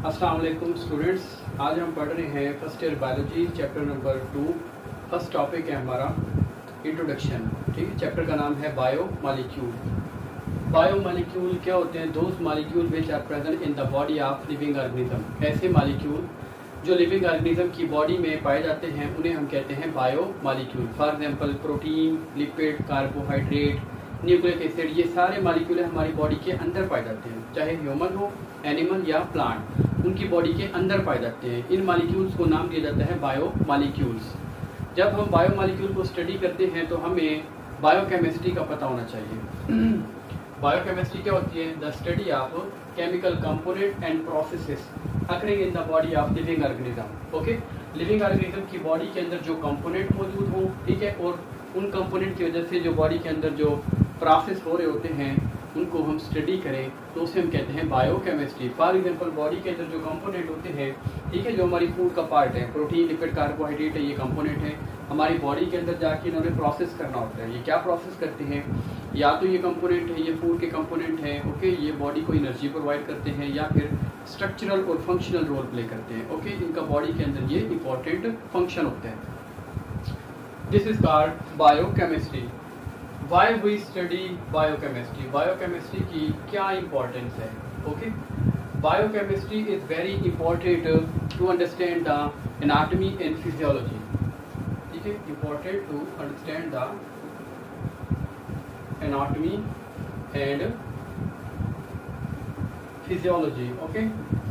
अस्सलाम वालेकुम स्टूडेंट्स, आज हम पढ़ रहे हैं first year biology chapter number 2। First topic है हमारा इंट्रोडक्शन। ठीक है, चैप्टर का नाम है बायो मॉलिक्यूल। बायो मॉलिक्यूल क्या होते हैं? Those molecule which are present in the body of living organism. ऐसे मॉलिक्यूल जो लिविंग ऑर्गेनिज्म की बॉडी में पाए जाते हैं उन्हें हम कहते हैं bio molecule. For example protein, lipid, carbohydrate, nucleic acid, ये सारे मॉलिक्यूल हमारी बॉडी के अंदर पाए जाते हैं, चाहे ह्यूमन हो, एनिमल या प्लांट, उनकी बॉडी के अंदर पाए जाते हैं। इन मॉलिक्यूल्स को नाम दिया जाता है बायो मॉलिक्यूल्स। जब हम बायो मॉलिक्यूल को स्टडी करते हैं तो हमें बायोकेमिस्ट्री का पता होना चाहिए। बायोकेमिस्ट्री क्या होती है? The study of chemical component and processes occurring in the body of living organism. Okay, living organism की बॉडी के अंदर जो कंपोनेंट मौजूद हो, ठीक है, और उन कंपोनेंट की वजह से जो बॉडी के अंदर जो प्रोसेस हो रहे होते हैं उनको हम स्टडी करें तो उसे हम कहते हैं बायोकेमिस्ट्री। फॉर एग्जांपल बॉडी के अंदर जो कंपोनेंट होते हैं, ठीक है, जो हमारी फूड का पार्ट है, प्रोटीन, लिपिड, कार्बोहाइड्रेट है, ये कंपोनेंट है, हमारी बॉडी के अंदर जाके इन्होंने प्रोसेस करना होता है। ये क्या प्रोसेस करते हैं? या तो ये कंपोनेंट है, ये फूड के कंपोनेंट हैं, ओके, ये बॉडी को एनर्जी प्रोवाइड करते हैं या फिर स्ट्रक्चरल और फंक्शनल रोल प्ले करते हैं। ओके, इनका बॉडी के अंदर ये इंपॉर्टेंट फंक्शन होते हैं। This is called biochemistry. Why we study biochemistry? Biochemistry की क्या इंपॉर्टेंस है? Okay, biochemistry is very important to understand the anatomy and physiology. ठीक है, important to understand the anatomy and physiology. Okay,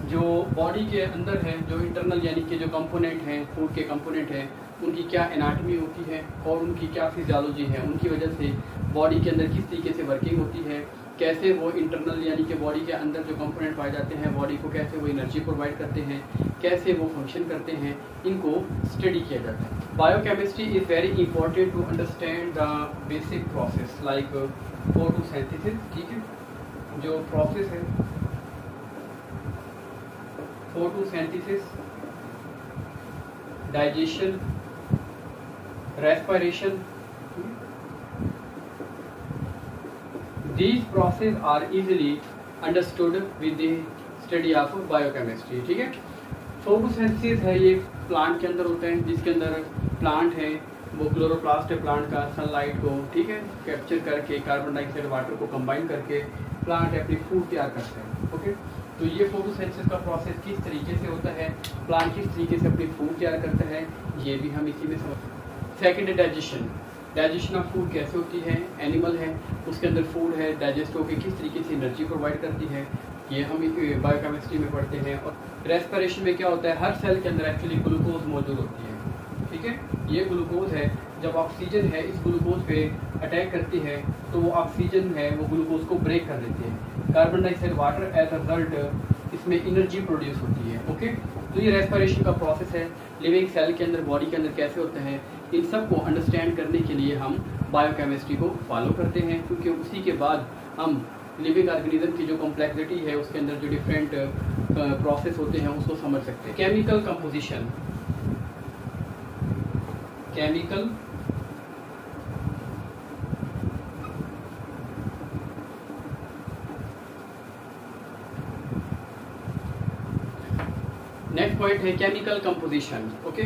जो body के अंदर है, जो इंटरनल यानी कि जो कंपोनेंट हैं, फूड के कंपोनेंट हैं, उनकी क्या एनाटॉमी होती है और उनकी क्या फिजियोलॉजी है, उनकी वजह से बॉडी के अंदर किस तरीके से वर्किंग होती है, कैसे वो इंटरनल यानी कि बॉडी के अंदर जो कंपोनेंट पाए जाते हैं बॉडी को कैसे वो एनर्जी प्रोवाइड करते हैं, कैसे वो फंक्शन करते हैं, इनको स्टडी किया जाता है। Biochemistry is very important to understand the basic process like photosynthesis. ठीक है, जो प्रोसेस है photosynthesis, digestion, respiration, these process are easily understood with the study of biochemistry। ठीक है, फोटोसिंथेसिस है, ये प्लांट के अंदर होता है, जिसके अंदर प्लांट है वो क्लोरोप्लास्ट है प्लांट का, सनलाइट को, ठीक है, कैप्चर करके कार्बन डाइऑक्साइड वाटर को कंबाइन करके प्लांट अपनी फूड तैयार करते हैं। ओके, तो ये फोटोसिंथेसिस का प्रोसेस किस तरीके से होता है, प्लांट किस तरीके से अपनी फूड तैयार करता है, ये भी हम इसी में समझ। सेकेंड है डाइजेशन। डाइजेशन ऑफ फूड कैसे होती है? एनिमल है, उसके अंदर फूड है, डाइजेस्ट होकर किस तरीके से एनर्जी प्रोवाइड करती है, ये हम बायोकेमिस्ट्री में पढ़ते हैं। और रेस्पिरेशन में क्या होता है? हर सेल के अंदर एक्चुअली ग्लूकोज मौजूद होती है। ठीक है, ये ग्लूकोज है, जब ऑक्सीजन है इस ग्लूकोज पे अटैक करती है तो वो ऑक्सीजन है वो ग्लूकोज को ब्रेक कर देती है। Carbon dioxide water as a result इसमें एनर्जी प्रोड्यूस होती है। ओके, तो ये रेस्पिरेशन का प्रोसेस है, लिविंग सेल के अंदर, बॉडी के अंदर कैसे होता है, इन सब को अंडरस्टैंड करने के लिए हम बायोकेमिस्ट्री को फॉलो करते हैं, क्योंकि उसी के बाद हम लिविंग ऑर्गेनिज्म की जो कॉम्प्लेक्सिटी है, उसके अंदर जो डिफरेंट प्रोसेस होते हैं उसको समझ सकते हैं। Chemical composition, chemical next point है chemical composition. Okay,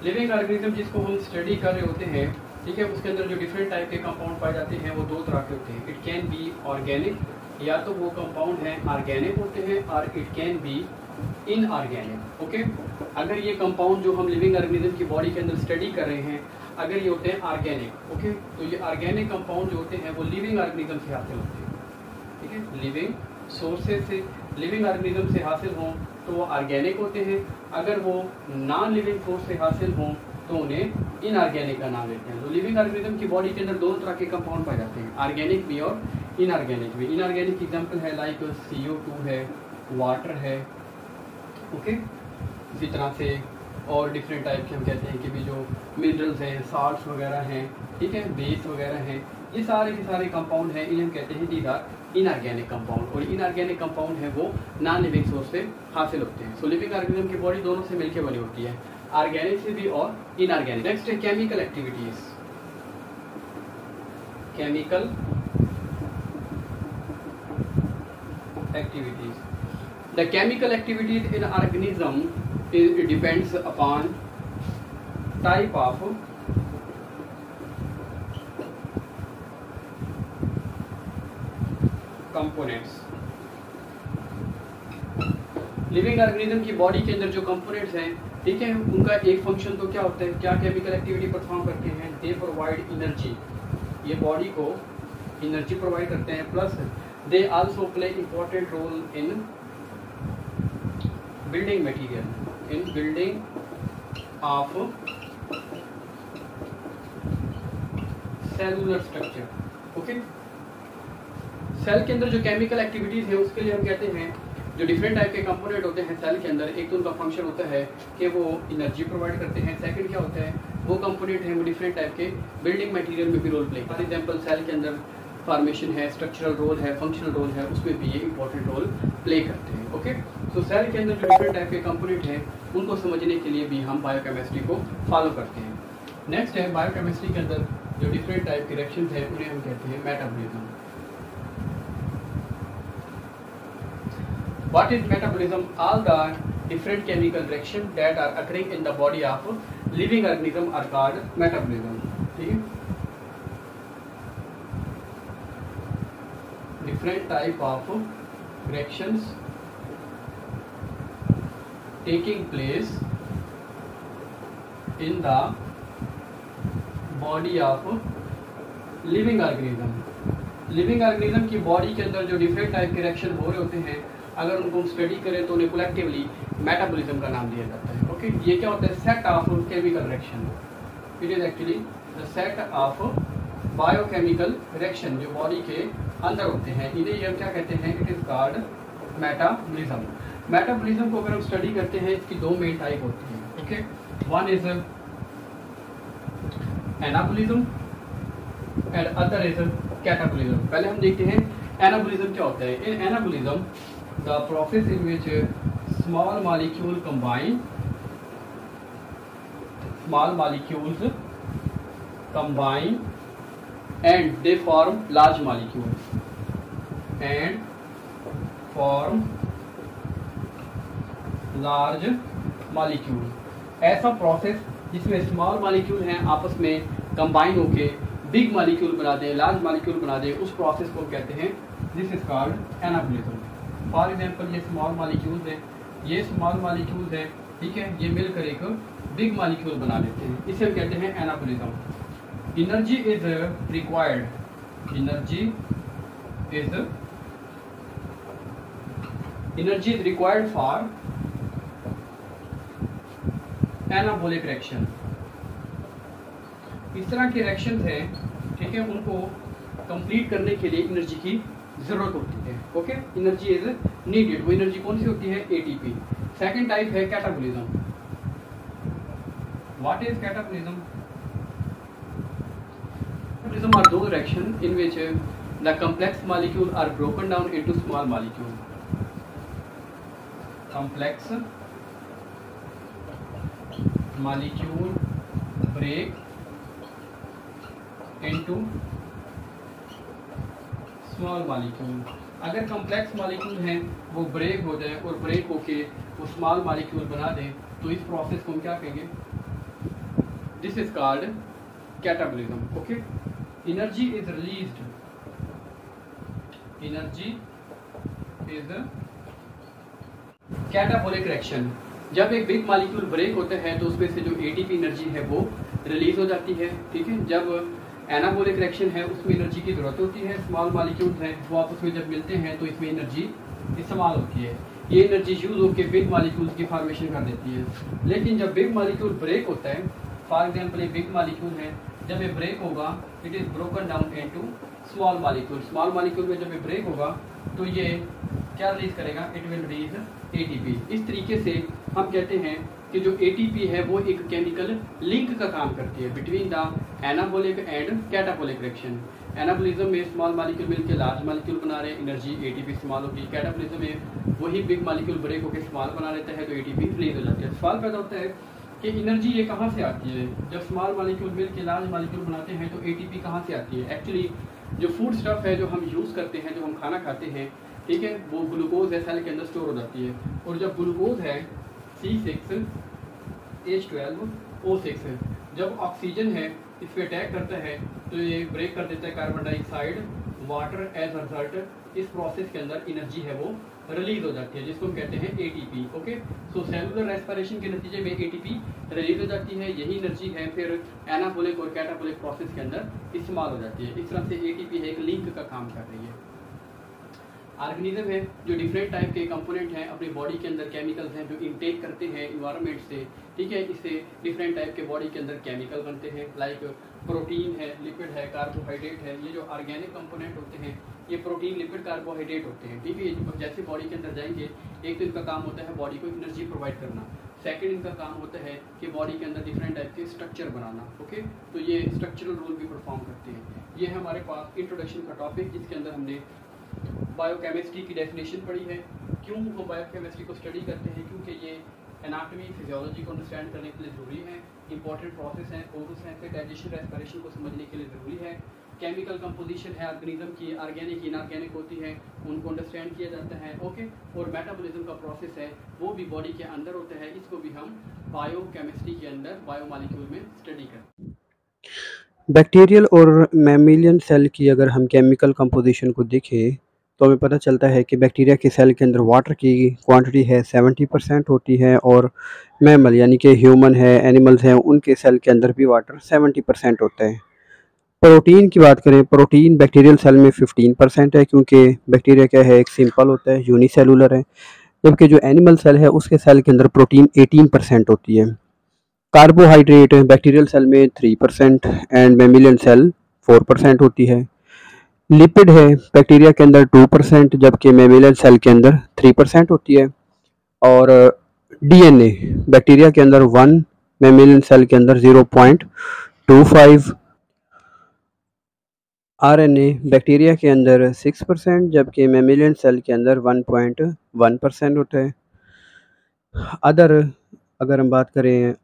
living organism जिसको हम स्टडी कर रहे होते हैं, ठीक है, उसके अंदर जो डिफरेंट टाइप के कंपाउंड पाए जाते हैं वो दो तरह के होते हैं। इट कैन बी ऑर्गेनिक, या तो वो कंपाउंड हैं ऑर्गेनिक होते हैं, और it can be inorganic. Okay, अगर ये कंपाउंड जो हम लिविंग ऑर्गेनिज्म की बॉडी के अंदर स्टडी कर रहे हैं अगर ये होते हैं ऑर्गेनिक, ओके, तो ये ऑर्गेनिक कंपाउंड जो होते हैं वो लिविंग ऑर्गेनिज्म से हासिल होते हैं। ठीक है, लिविंग सोर्सेज से, लिविंग ऑर्गेनिज्म से हासिल हों तो वो ऑर्गेनिक होते हैं, अगर वो नॉन लिविंग सोर्स से हासिल हों तो उन्हें इनऑर्गेनिक का नाम देते हैं। तो लिविंग ऑर्गेनिज्म की बॉडी के अंदर दोनों तरह के कंपाउंड पाए जाते हैं, ऑर्गेनिक भी और इनऑर्गेनिक भी। इनऑर्गेनिक एग्जांपल है लाइक CO2 है, वाटर है, ओके, इसी तरह से और डिफरेंट टाइप के हम कहते हैं कि भी जो मिनरल्स हैं, साल्ट्स वगैरह हैं, ठीक है, बेस वगैरह हैं, ये सारे के सारे कंपाउंड हैं, इन्हें हम कहते हैं दीज आर इनऑर्गेनिक कंपाउंड। और इनऑर्गेनिक कंपाउंड है वो नॉन लिविंग सोर्स से हासिल होते हैं। सो लिविंग ऑर्गेनिज्म की बॉडी दोनों से मिलकर बनी होती है, ऑर्गेनिक से भी और इनऑर्गेनिक। नेक्स्ट है chemical activities. Chemical activities the chemical activities in organism depends upon type of components. Living organism की बॉडी के अंदर जो कंपोनेंट्स हैं, ठीक है, उनका एक फंक्शन तो क्या होता है, क्या केमिकल एक्टिविटी परफॉर्म करते हैं, दे प्रोवाइड एनर्जी, ये बॉडी को एनर्जी प्रोवाइड करते हैं, plus they also play important role in building material, in building of cellular structure. Okay, cell के अंदर जो केमिकल एक्टिविटीज है उसके लिए हम कहते हैं जो डिफरेंट टाइप के कंपोनेंट होते हैं सेल के अंदर, एक तो उनका फंक्शन होता है कि वो एनर्जी प्रोवाइड करते हैं, सेकंड क्या होता है, वो कंपोनेंट है वो डिफरेंट टाइप के बिल्डिंग मटेरियल में भी रोल प्ले करते हैं। फॉर एग्जांपल सेल के अंदर फॉर्मेशन है, स्ट्रक्चरल रोल है, फंक्शनल रोल है, उसमें भी ये इंपॉर्टेंट रोल प्ले करते हैं। ओके, तो सेल के अंदर जो डिफरेंट टाइप के कंपोनेंट हैं उनको समझने के लिए भी हम बायोकेमिस्ट्री को फॉलो करते हैं। नेक्स्ट है बायोकेमिस्ट्री के अंदर जो डिफरेंट टाइप के रिएक्शंस हैं उन्हें हम कहते हैं metabolism. What is metabolism? All the different chemical reactions that are occurring in the body of living organism are called metabolism. ठीक है, different type of reactions taking place in the body of living organism. Living organism की body के अंदर जो different type के reaction हो रहे होते हैं, अगर उनको हम स्टडी करें तो उन्हें कलेक्टिवली मेटाबॉलिज्म का नाम दिया जाता है। ओके, ये क्या होता है, set of chemical reaction, it is actually the set of biochemical reaction जो बॉडी के अंदर होते हैं, इन्हें ये क्या कहते हैं, it is called metabolism. Metabolism को अगर हम स्टडी करते हैं इसकी दो मेन टाइप होती है। Okay, one is anabolism and other is catabolism. पहले हम देखते हैं एनाबॉलिज्म क्या होता है। In anabolism the process in which small molecule combine, small molecules combine and they form large molecule and form large molecule. ऐसा प्रोसेस जिसमें small molecule हैं आपस में कंबाइन होके बिग मॉलिक्यूल बना दें, लार्ज मॉलिक्यूल बना दें, उस प्रोसेस को कहते हैं this is called anabolism. For example ये स्मॉल मॉलिक्यूल्स हैं, ये स्मॉल मॉलिक्यूल्स हैं, ठीक है, ये मिलकर एक बिग मॉलिक्यूल बना देते हैं, इसे हम कहते हैं anabolism. Energy is required, energy is required for anabolic reaction. इस तरह के रिएक्शंस हैं, ठीक है, उनको कंप्लीट करने के लिए एनर्जी की जरूरत होती है। Okay, energy is needed. वो एनर्जी कौन सी होती है, एटीपी। सेकंड टाइप है catabolism. What is catabolism? Catabolism are the reaction in which the complex molecule are broken down into small molecule. Complex molecule break into small molecule. अगर complex molecule हैं वो break हो जाए और break होके वो small molecule बना दें, तो इस प्रोसेस को हम क्या कहेंगे, this is called catabolism. Okay, energy is released, energy is catabolic reaction. जब एक बिग मॉलिक्यूल ब्रेक होता है तो उसमें से जो एटीपी एनर्जी है वो रिलीज हो जाती है। ठीक है, जब एनाबॉलिक रिएक्शन है उसमें एनर्जी की जरूरत होती है, स्मॉल मॉलिक्यूल्स हैं वो आपस में जब मिलते हैं तो इसमें एनर्जी इस्तेमाल होती है। ये एनर्जी यूज होकर बिग मॉलिक्यूल्स की फॉर्मेशन कर देती है। लेकिन जब बिग मॉलिक्यूल ब्रेक होता है, फॉर एग्जांपल ये बिग मॉलिक्यूल है, जब ये ब्रेक होगा it is broken down into small molecule. Small molecule में जब ये ब्रेक होगा तो ये क्या रिलीज करेगा, इट विल रिलीज एटीपी। इस तरीके से हम कहते हैं कि जो एटीपी है वो एक केमिकल लिंक का काम करती है between the anabolic and catabolic reaction. Anabolism में स्मॉल मॉलिक्यूल मिलकर लार्ज मॉलिक्यूल बना रहे हैं, एनर्जी एटीपी इस्तेमाल होगी। कैटाबॉलिज्म में वही बिग मॉलिक्यूल ब्रेक होकर स्मॉल बना लेता है तो एटीपी रिलीज हो जाती है। सवाल पैदा होता है कि एनर्जी ये कहाँ से आती है, जब स्मॉल मॉलिक्यूल मिलकर लार्ज मॉलिक्यूल बनाते हैं तो एटीपी कहाँ से आती है। एक्चुअली जो फूड स्टफ है जो हम यूज़ करते हैं, जो हम खाना खाते हैं, ठीक है, वो ग्लूकोज है सेल के अंदर स्टोर हो जाती है। और जब ग्लूकोज है C6H12O6, जब ऑक्सीजन है इस पर अटैक करता है तो ये ब्रेक कर देता है carbon dioxide, water, as result इस प्रोसेस के अंदर एनर्जी है वो रिलीज हो जाती है, जिसको हम कहते हैं एटीपी। ओके, सो सेलुलर रेस्पिरेशन के नतीजे में एटीपी रिलीज हो जाती है, यही एनर्जी है फिर एनाबोलिक और कैटाबोलिक प्रोसेस के अंदर इस्तेमाल हो जाती है। इस तरह से एटीपी है एक लिंक का काम कर रही है। ऑर्गेनिज्म है जो डिफरेंट टाइप के कंपोनेंट हैं अपनी बॉडी के अंदर, केमिकल्स हैं जो इनटेक करते हैं इन्वायरमेंट से, ठीक है, इससे डिफरेंट टाइप के बॉडी के अंदर केमिकल बनते हैं, लाइक प्रोटीन है, लिपिड है, कार्बोहाइड्रेट है। ये जो ऑर्गेनिक कंपोनेंट होते हैं ये प्रोटीन, लिपिड, कार्बोहाइड्रेट होते हैं, ठीक है। ये जैसे बॉडी के अंदर जाएंगे, एक तो इनका काम होता है बॉडी को एनर्जी प्रोवाइड करना, सेकंड इनका काम होता है कि बॉडी के अंदर डिफरेंट टाइप के स्ट्रक्चर बनाना। ओके, तो ये स्ट्रक्चरल रोल भी परफॉर्म करते हैं। ये है हमारे पास इंट्रोडक्शन का टॉपिक, जिसके अंदर हमने बायोकेमिस्ट्री की डेफिनेशन पढ़ी है। क्यों हम बायोकेमिस्ट्री को स्टडी करते हैं? क्योंकि ये एनाटॉमी, फिजियोलॉजी को अंडरस्टैंड करने के लिए ज़रूरी है, इंपॉर्टेंट प्रोसेस हैं, कोर्स हैं, फिर डाइजेशन, रेस्पिरेशन को समझने के लिए ज़रूरी है। केमिकल कंपोजिशन है ऑर्गेनिज्म की, ऑर्गेनिक, इनऑर्गेनिक होती है, उनको अंडरस्टैंड किया जाता है। ओके, और मेटाबॉलिज्म का प्रोसेस है वो भी बॉडी के अंदर होता है, इसको भी हम बायोकेमिस्ट्री के अंदर बायोमॉलिक्यूल में स्टडी करते हैं। बैक्टीरियल और मैमिलियन सेल की अगर हम केमिकल कंपोजिशन को देखें तो हमें पता चलता है कि बैक्टीरिया के सेल के अंदर वाटर की क्वांटिटी है 70% होती है, और मैमल यानी कि ह्यूमन है, एनिमल्स हैं, उनके सेल के अंदर भी वाटर 70% होता है। प्रोटीन की बात करें, प्रोटीन बैक्टीरियल सेल में 15% है, क्योंकि बैक्टीरिया क्या है, एक सिंपल होता है, यूनिसेलुलर है, जबकि जो एनिमल सेल है उसके सेल के अंदर प्रोटीन 18% होती है। कार्बोहाइड्रेट बैक्टीरियल सेल में 3% एंड मैमिलियन सेल 4% होती है। लिपिड है बैक्टीरिया के अंदर 2%, जबकि मैमिलियन सेल के अंदर 3% होती है। और डीएनए बैक्टीरिया के अंदर 1, मैमिलियन सेल के अंदर 0.25। आरएनए बैक्टीरिया के अंदर 6%, जबकि मैमिलियन सेल के अंदर 1.1% होता है। अदर अगर हम बात करें,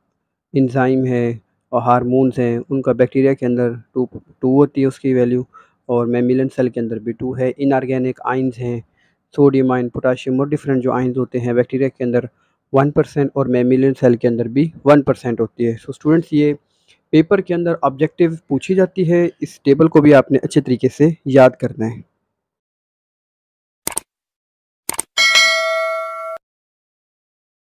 इंजाइम है और हार्मोन्स हैं, उनका बैक्टीरिया के अंदर टू होती है उसकी वैल्यू, और मैमिलियन सेल के अंदर भी 2 है। इनऑर्गेनिक आइंस हैं, सोडियम आयन, पोटाशियम और डिफरेंट जो आइंस होते हैं, बैक्टीरिया के अंदर 1% और मैमिलियन सेल के अंदर भी 1% होती है। सो स्टूडेंट्स, ये पेपर के अंदर ऑब्जेक्टिव पूछी जाती है, इस टेबल को भी आपने अच्छे तरीके से याद करना है।